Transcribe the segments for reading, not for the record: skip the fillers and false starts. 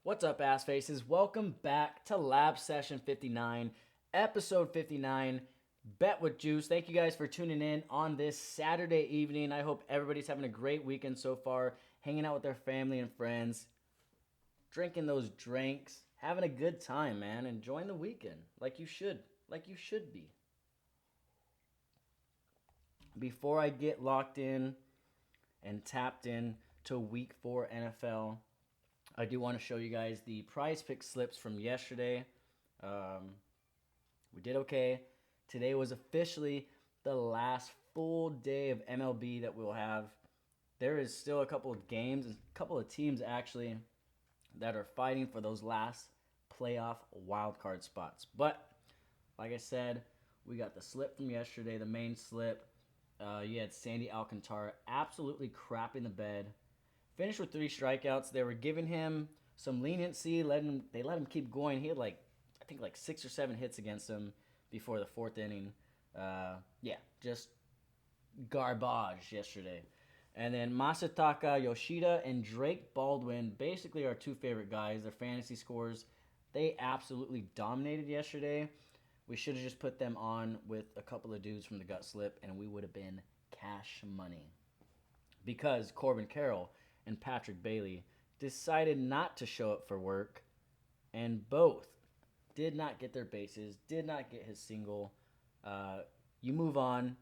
What's up, ass faces? Welcome back to Lab Session 59, episode 59, Bet with Juice. Thank you guys for tuning in on this Saturday evening. I hope everybody's having a great weekend so far, hanging out with their family and friends, drinking those drinks, having a good time, man. Enjoying the weekend like you should, be. Before I get locked in and tapped in to Week 4 NFL, I do want to show you guys the prize pick slips from yesterday. We did okay. Today was officially the last full day of MLB that we'll have. There is still a couple of games, a couple of teams actually, that are fighting for those last playoff wildcard spots. But, like I said, we got the slip from yesterday, the main slip. You had Sandy Alcantara absolutely crapping the bed. Finished with 3 strikeouts. They were giving him some leniency. They let him keep going. He had I think 6 or 7 hits against him before the 4th inning. Just garbage yesterday. And then Masataka Yoshida and Drake Baldwin, basically our 2 favorite guys. Their fantasy scores, they absolutely dominated yesterday. We should have just put them on with a couple of dudes from the gut slip, and we would have been cash money. Because Corbin Carroll and Patrick Bailey decided not to show up for work, and both did not get their bases, did not get his single. You move on.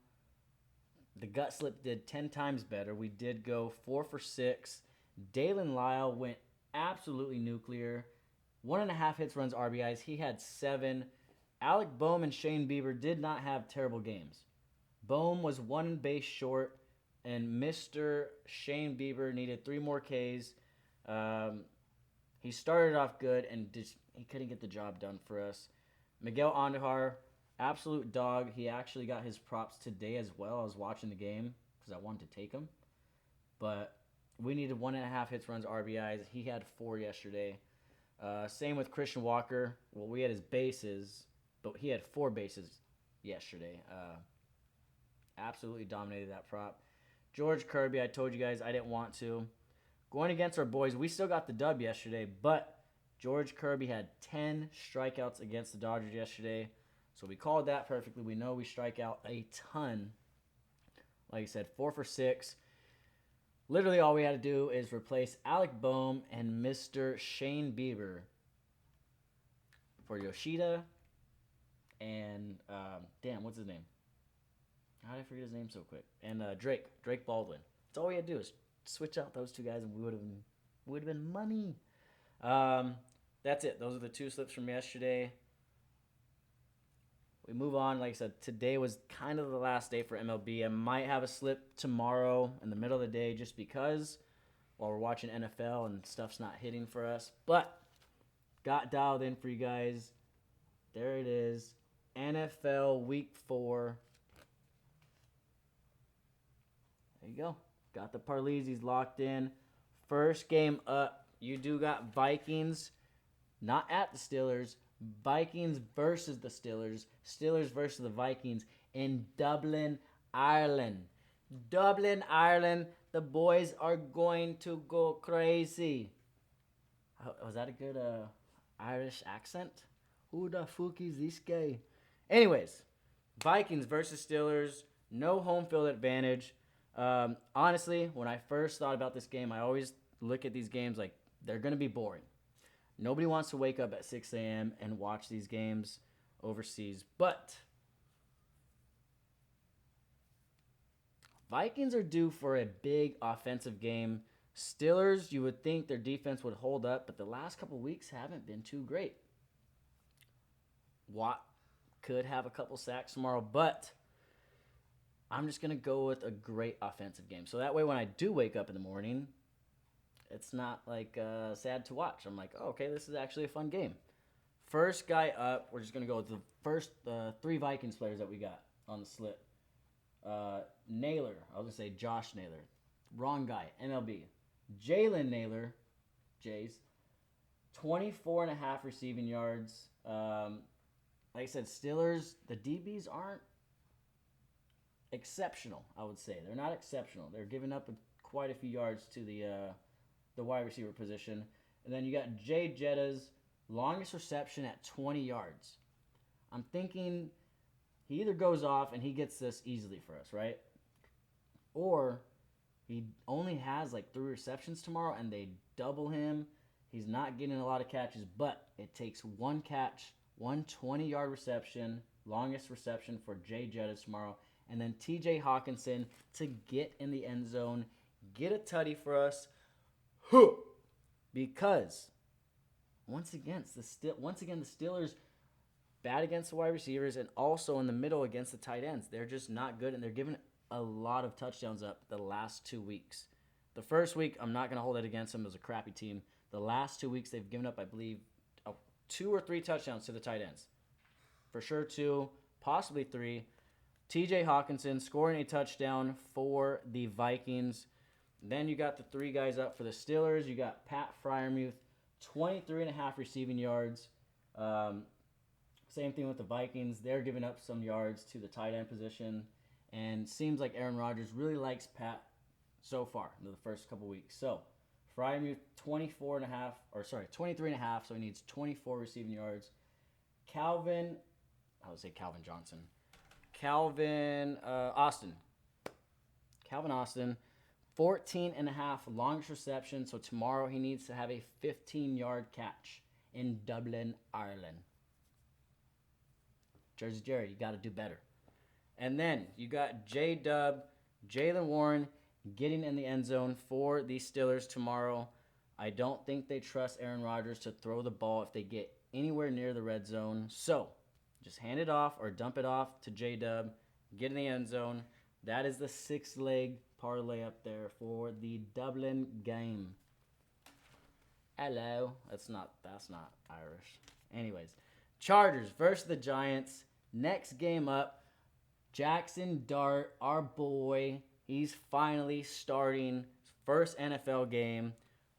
The gut slip did 10 times better. We did go 4 for 6. Dalen Lyle went absolutely nuclear. 1.5 hits, runs, RBIs. He had 7. Alec Boehm and Shane Bieber did not have terrible games. Boehm was 1 base short, and Mr. Shane Bieber needed 3 more Ks. He started off good, and he couldn't get the job done for us. Miguel Andujar, absolute dog. He actually got his props today as well. I was watching the game because I wanted to take him. But we needed 1.5 hits, runs, RBIs. He had 4 yesterday. Same with Christian Walker. Well, we had his bases, but he had 4 bases yesterday. Absolutely dominated that prop. George Kirby, I told you guys I didn't want to. Going against our boys, we still got the dub yesterday, but George Kirby had 10 strikeouts against the Dodgers yesterday. So we called that perfectly. We know we strike out a ton. Like I said, 4 for 6. Literally all we had to do is replace Alec Boehm and Mr. Shane Bieber for Yoshida and, what's his name? How did I forget his name so quick? And Drake Baldwin. That's all we had to do is switch out those 2 guys, and we would have been money. That's it. Those are the 2 slips from yesterday. We move on. Like I said, today was kind of the last day for MLB. I might have a slip tomorrow in the middle of the day just because while we're watching NFL and stuff's not hitting for us. But got dialed in for you guys. There it is. NFL Week 4. There you go. Got the Parleezis locked in. First game up. You do got Vikings, not at the Steelers. Vikings versus the Steelers. Steelers versus the Vikings in Dublin, Ireland. Dublin, Ireland. The boys are going to go crazy. Was that a good Irish accent? Who the fuck is this guy? Anyways, Vikings versus Steelers. No home field advantage. Honestly, when I first thought about this game, I always look at these games like they're going to be boring. Nobody wants to wake up at 6 a.m. and watch these games overseas. But Vikings are due for a big offensive game. Steelers, you would think their defense would hold up, but the last couple weeks haven't been too great. Watt could have a couple sacks tomorrow, but I'm just going to go with a great offensive game. So that way when I do wake up in the morning, it's not sad to watch. I'm like, oh, okay, this is actually a fun game. First guy up, we're just going to go with the first 3 Vikings players that we got on the slip. Naylor, I was going to say Josh Naylor. Wrong guy, MLB. Jalen Naylor, Jays, 24.5 receiving yards. Like I said, Steelers, the DBs aren't exceptional, I would say. They're not exceptional. They're giving up quite a few yards to the wide receiver position. And then you got Jay Jetta's longest reception at 20 yards. I'm thinking he either goes off and he gets this easily for us, right? Or he only has like 3 receptions tomorrow and they double him. He's not getting a lot of catches, but it takes one catch, one 20-yard reception, longest reception for Jay Jettis tomorrow, and then TJ Hawkinson to get in the end zone, get a tutty for us. Because once again, the Steelers bad against the wide receivers and also in the middle against the tight ends. They're just not good, and they're giving a lot of touchdowns up the last 2 weeks. The first week, I'm not going to hold it against them. It was a crappy team. The last 2 weeks, they've given up, I believe, 2 or 3 touchdowns to the tight ends. For sure 2, possibly 3. TJ Hawkinson scoring a touchdown for the Vikings. Then you got the 3 guys up for the Steelers. You got Pat Freiermuth, 23.5 receiving yards. Same thing with the Vikings. They're giving up some yards to the tight end position. And seems like Aaron Rodgers really likes Pat so far in the first couple weeks. So, Freiermuth, 23.5, so he needs 24 receiving yards. Calvin Austin, 14.5 longest reception. So tomorrow he needs to have a 15-yard catch in Dublin, Ireland. Jersey Jerry, you got to do better. And then you got J-Dub, Jaylen Warren getting in the end zone for the Steelers tomorrow. I don't think they trust Aaron Rodgers to throw the ball if they get anywhere near the red zone. So just hand it off or dump it off to J-Dub, get in the end zone. That is the 6-leg parlay up there for the Dublin game. Hello. That's not Irish. Anyways, Chargers versus the Giants. Next game up, Jackson Dart, our boy, he's finally starting his first NFL game.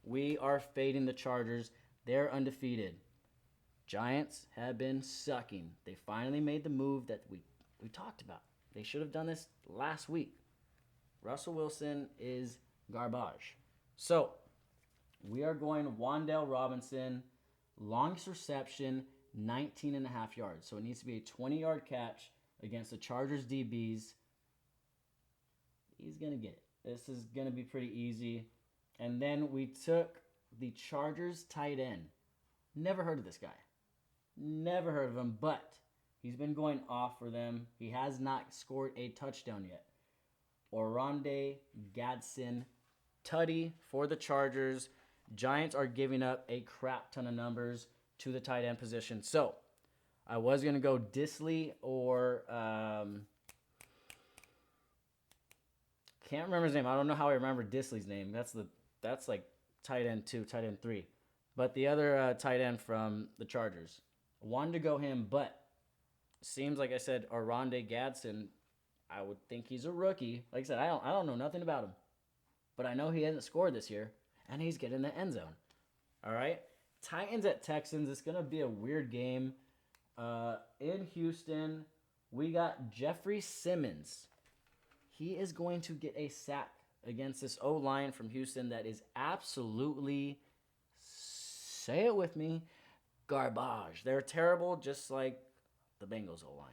We are fading the Chargers. They're undefeated. Giants have been sucking. They finally made the move that we talked about. They should have done this last week. Russell Wilson is garbage. So, we are going Wan'Dale Robinson, longest reception, 19.5 yards. So it needs to be a 20-yard catch against the Chargers DBs. He's going to get it. This is going to be pretty easy. And then we took the Chargers tight end. Never heard of this guy. Never heard of him, but he's been going off for them. He has not scored a touchdown yet. Oronde Gadsden, tutty for the Chargers. Giants are giving up a crap ton of numbers to the tight end position. So, I was going to go Disley or can't remember his name. I don't know how I remember Disley's name. That's like tight end 2, tight end 3. But the other tight end from the Chargers. Wanted to go him, but seems like I said Oronde Gadsden, I would think he's a rookie. Like I said, I don't know nothing about him. But I know he hasn't scored this year, and he's getting the end zone. All right? Titans at Texans. It's going to be a weird game. In Houston, we got Jeffrey Simmons. He is going to get a sack against this O-line from Houston that is absolutely, say it with me, garbage. They're terrible, just like the Bengals O-line.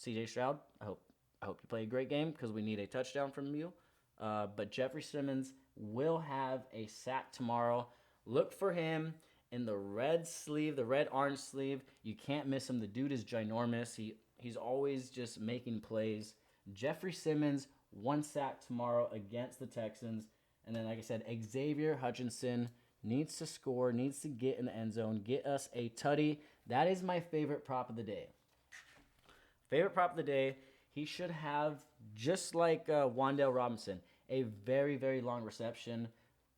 CJ Stroud, I hope you play a great game because we need a touchdown from you. But Jeffrey Simmons will have a sack tomorrow. Look for him in the red sleeve, the red-orange sleeve. You can't miss him. The dude is ginormous. He's always just making plays. Jeffrey Simmons, 1 sack tomorrow against the Texans. And then, like I said, Xavier Hutchinson needs to score, needs to get in the end zone, get us a tutty. That is my favorite prop of the day. Favorite prop of the day, he should have, just like Wan'Dale Robinson, a very, very long reception.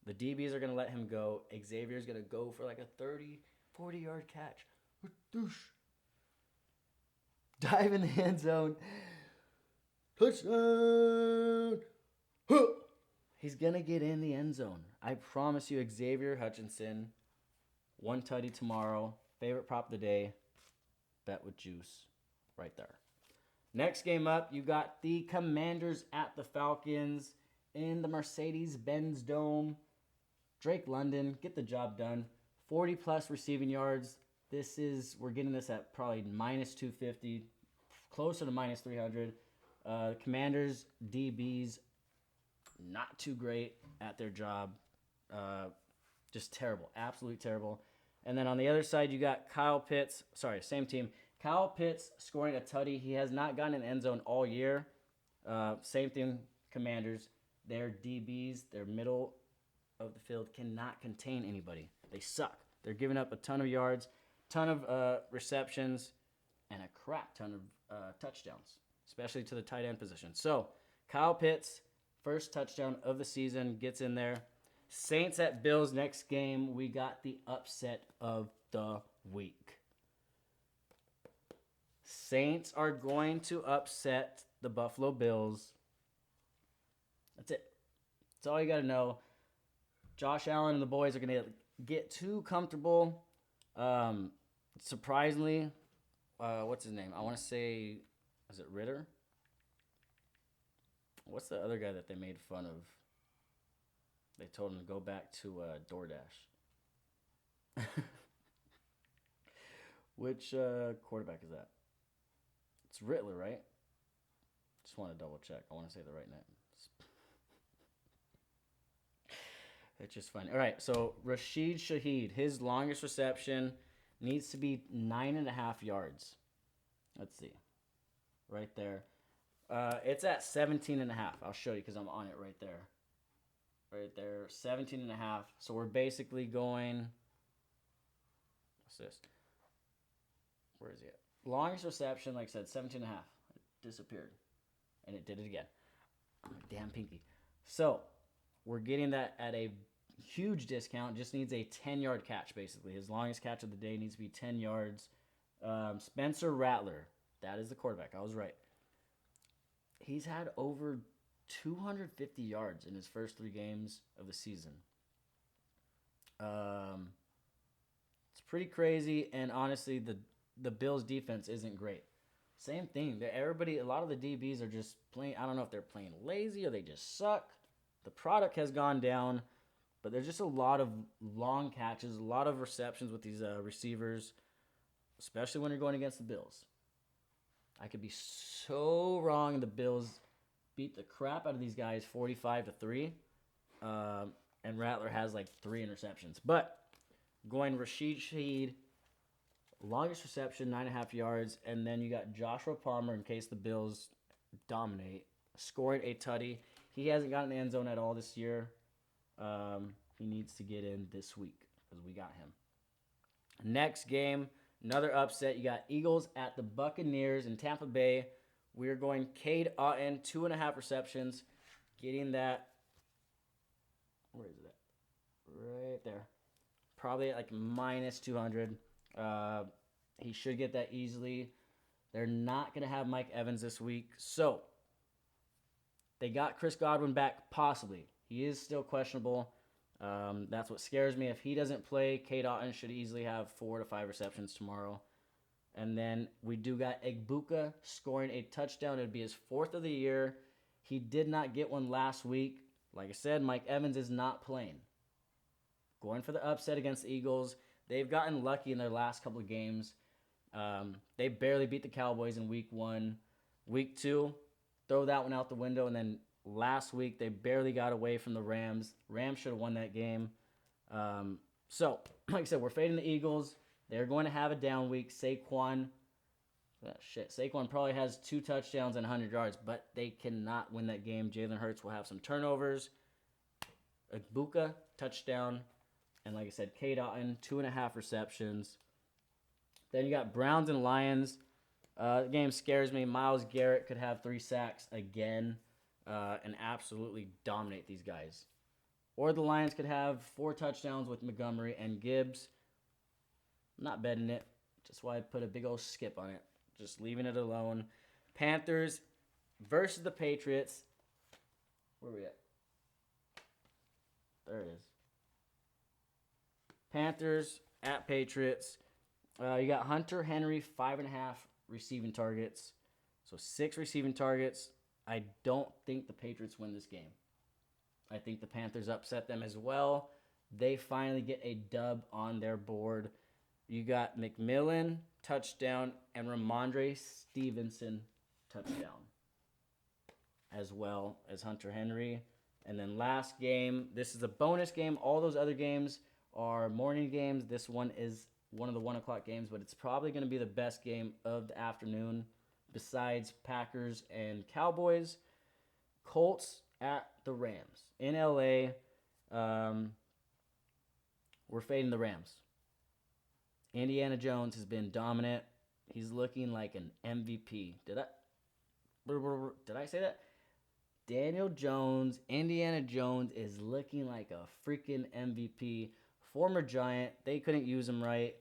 The DBs are going to let him go. Xavier's going to go for like a 30, 40-yard catch. Dive in the end zone. Touchdown! He's going to get in the end zone. I promise you, Xavier Hutchinson, 1 tutty tomorrow. Favorite prop of the day, bet with juice right there. Next game up, you got the Commanders at the Falcons. in the Mercedes-Benz Dome. Drake London, get the job done. 40 plus receiving yards. We're getting this at probably minus 250, closer to minus 300. Commanders, DBs, not too great at their job. Just terrible, absolutely terrible. And then on the other side, you got Kyle Pitts. Sorry, same team. Kyle Pitts scoring a tutty. He has not gotten an end zone all year. Same thing, Commanders. Their DBs, their middle of the field cannot contain anybody. They suck. They're giving up a ton of yards, ton of receptions, and a crap ton of touchdowns, especially to the tight end position. So Kyle Pitts, first touchdown of the season, gets in there. Saints at Bills next game. We got the upset of the week. Saints are going to upset the Buffalo Bills. That's it. That's all you got to know. Josh Allen and the boys are going to get too comfortable. Surprisingly, what's his name? I want to say, is it Ritter? What's the other guy that they made fun of? They told him to go back to DoorDash. Which quarterback is that? It's Rittler, right? Just want to double check. I want to say the right name. It's just funny. All right, so Rashid Shaheed, his longest reception needs to be 9.5 yards. Let's see. Right there. It's at 17.5. I'll show you because I'm on it right there. Right there, 17.5. So we're basically going. What's this? Where is he at? Longest reception, like I said, 17.5. It disappeared. And it did it again. Oh, damn pinky. So we're getting that at a huge discount. Just needs a 10-yard catch, basically. His longest catch of the day needs to be 10 yards. Spencer Rattler. That is the quarterback. I was right. He's had over 250 yards in his first 3 games of the season. It's pretty crazy, and honestly, the Bills' defense isn't great. Same thing. A lot of the DBs are just playing. I don't know if they're playing lazy or they just suck. The product has gone down, but there's just a lot of long catches, a lot of receptions with these receivers, especially when you're going against the Bills. I could be so wrong. The Bills beat the crap out of these guys 45-3, and Rattler has like 3 interceptions. But going Rashid Shaheed, longest reception, 9.5 yards, and then you got Joshua Palmer in case the Bills dominate, scoring a tutty. He hasn't gotten the end zone at all this year. He needs to get in this week because we got him. Next game, another upset. You got Eagles at the Buccaneers in Tampa Bay. We're going Cade Otton, 2.5 receptions, getting that. Where is it at? Right there. Probably at like minus 200. He should get that easily. They're not going to have Mike Evans this week. So they got Chris Godwin back, possibly. He is still questionable. That's what scares me. If he doesn't play, Cade Otton should easily have 4 to 5 receptions tomorrow. And then we do got Egbuka scoring a touchdown. It would be his 4th of the year. He did not get one last week. Like I said, Mike Evans is not playing. Going for the upset against the Eagles. They've gotten lucky in their last couple of games. They barely beat the Cowboys in week 1. Week 2, throw that one out the window. And then last week, they barely got away from the Rams. Rams should have won that game. So, like I said, we're fading the Eagles. They're going to have a down week. Saquon probably has 2 touchdowns and 100 yards, but they cannot win that game. Jalen Hurts will have some turnovers. Egbuka, touchdown. And like I said, Cade Otton, 2.5 receptions. Then you got Browns and Lions. The game scares me. Myles Garrett could have 3 sacks again and absolutely dominate these guys. Or the Lions could have 4 touchdowns with Montgomery and Gibbs. Not betting it. Just why I put a big old skip on it. Just leaving it alone. Panthers versus the Patriots. Where are we at? There it is. Panthers at Patriots. You got Hunter Henry, 5.5 receiving targets. So 6 receiving targets. I don't think the Patriots win this game. I think the Panthers upset them as well. They finally get a dub on their board. You got McMillan, touchdown, and Ramondre Stevenson, touchdown, as well as Hunter Henry. And then last game, this is a bonus game. All those other games are morning games. This one is one of the 1 o'clock games, but it's probably going to be the best game of the afternoon besides Packers and Cowboys. Colts at the Rams in LA. We're fading the Rams. Indiana Jones has been dominant. He's looking like an MVP. Did I say that? Daniel Jones, Indiana Jones is looking like a freaking MVP. Former Giant. They couldn't use him right.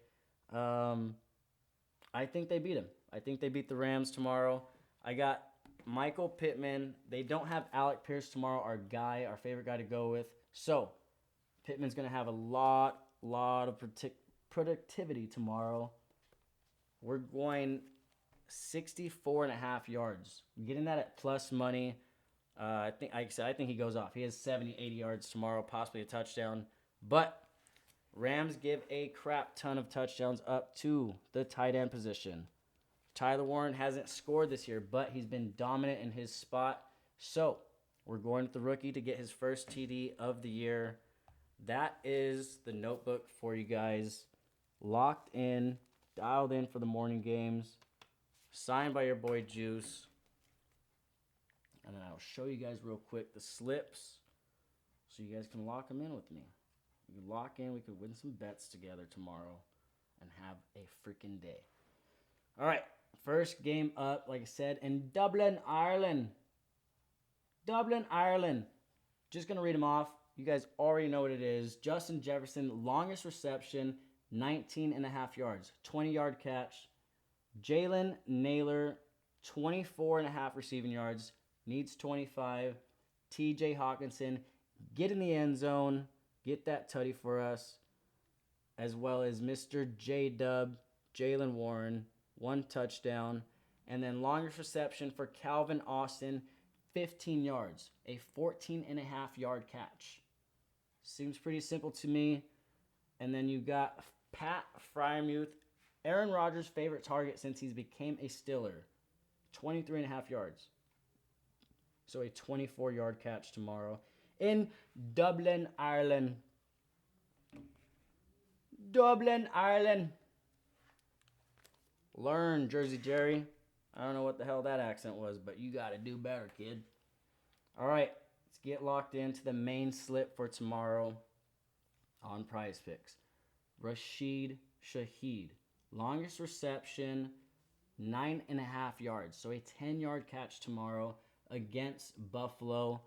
I think they beat him. I think they beat the Rams tomorrow. I got Michael Pittman. They don't have Alec Pierce tomorrow, our favorite guy to go with. So, Pittman's going to have a lot of productivity tomorrow. We're going 64.5 yards. I'm getting that at plus money. I think he goes off. He has 70, 80 yards tomorrow, possibly a touchdown. But Rams give a crap ton of touchdowns up to the tight end position. Tyler Warren hasn't scored this year, but he's been dominant in his spot. So we're going with the rookie to get his first TD of the year. That is the notebook for you guys. Locked in, dialed in for the morning games. Signed by your boy Juice. And then I'll show you guys real quick the slips so you guys can lock them in with me. We can lock in. We could win some bets together tomorrow and have a freaking day. All right. First game up, like I said, in Dublin, Ireland. Dublin, Ireland. Just going to read them off. You guys already know what it is. Justin Jefferson, longest reception, 19.5 yards. 20-yard catch. Jalen Naylor, 24.5 receiving yards. Needs 25. TJ Hawkinson, get in the end zone. Get that tutty for us. As well as Mr. J-Dub, Jalen Warren, 1 touchdown. And then longest reception for Calvin Austin, 15 yards. A 14.5-yard catch. Seems pretty simple to me. And then you got Pat Fryermuth, Aaron Rodgers' favorite target since he's became a Steeler, 23.5 yards. So a 24-yard catch tomorrow in Dublin, Ireland. Dublin, Ireland. Learn, Jersey Jerry. I don't know what the hell that accent was, but you got to do better, kid. All right, let's get locked into the main slip for tomorrow on Prize Picks. Rashid Shaheed. Longest reception, 9.5 yards. So a 10-yard catch tomorrow against Buffalo.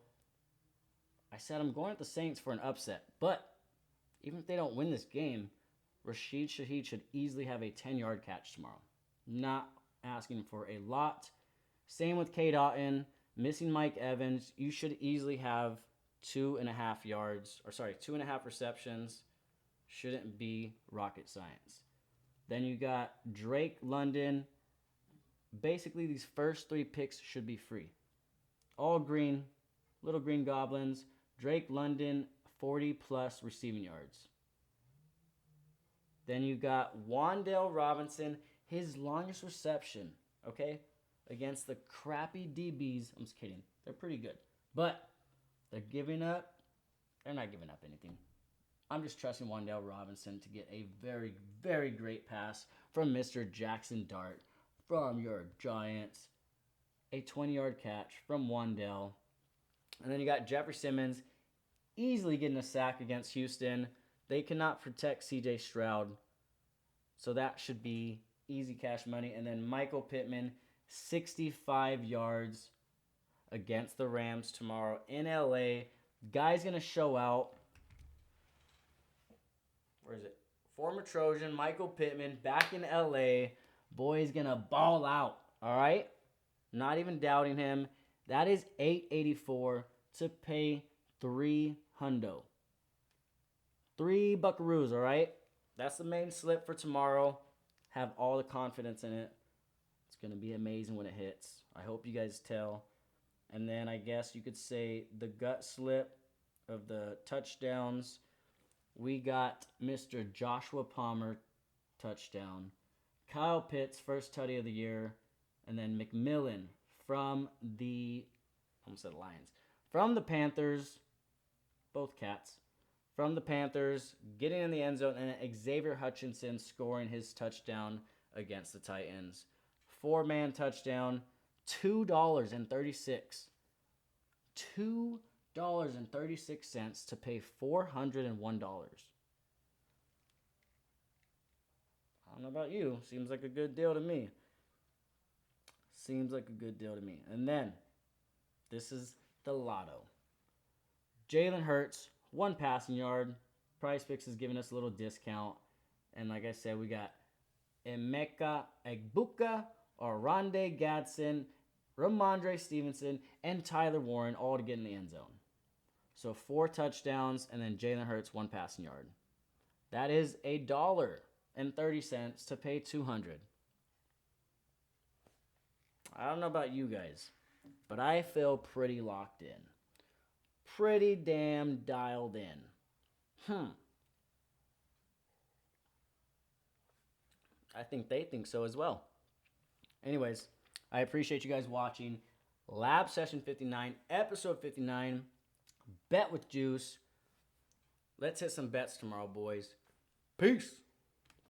I said I'm going with the Saints for an upset, but even if they don't win this game, Rashid Shaheed should easily have a 10-yard catch tomorrow. Not asking for a lot. Same with K. Dotton. Missing Mike Evans. You should easily have 2.5 receptions. Shouldn't be rocket science. Then you got Drake London. Basically, these first 3 picks should be free. All green. Little green goblins. Drake London, 40-plus receiving yards. Then you got Wan'Dale Robinson, his longest reception, okay, against the crappy DBs. I'm just kidding. They're pretty good. But they're not giving up anything. I'm just trusting Wan'Dale Robinson to get a very, very great pass from Mr. Jackson Dart from your Giants. A 20-yard catch from Wan'Dale. And then you got Jeffrey Simmons easily getting a sack against Houston. They cannot protect C.J. Stroud. So that should be easy cash money. And then Michael Pittman, 65 yards against the Rams tomorrow in L.A. Guy's going to show out. Where is it? Former Trojan, Michael Pittman, back in L.A. Boy's going to ball out. All right? Not even doubting him. That is $884 to pay $300. 3 buckaroos, all right? That's the main slip for tomorrow. Have all the confidence in it. It's going to be amazing when it hits. I hope you guys tell. And then I guess you could say the gut slip of the touchdowns, we got Mr. Joshua Palmer touchdown, Kyle Pitts first tutty of the year, and then McMillan from the almost said Lions from the Panthers, both cats from the Panthers, getting in the end zone, and Xavier Hutchinson scoring his touchdown against the Titans. 4-man touchdown, $2.36. $2.36 to pay $401. I don't know about you. Seems like a good deal to me. And then, this is the lotto. Jalen Hurts, 1 passing yard. PrizePicks is giving us a little discount. And like I said, we got Emeka Egbuka, Oronde Gadsden, Ramondre Stevenson, and Tyler Warren all to get in the end zone. So 4 touchdowns, and then Jalen Hurts 1 passing yard. That is $1.30 to pay $200. I don't know about you guys, but I feel pretty locked in. Pretty damn dialed in. I think they think so as well. Anyways, I appreciate you guys watching. Lab Session 59, Episode 59, Bet with Juice. Let's hit some bets tomorrow, boys. Peace.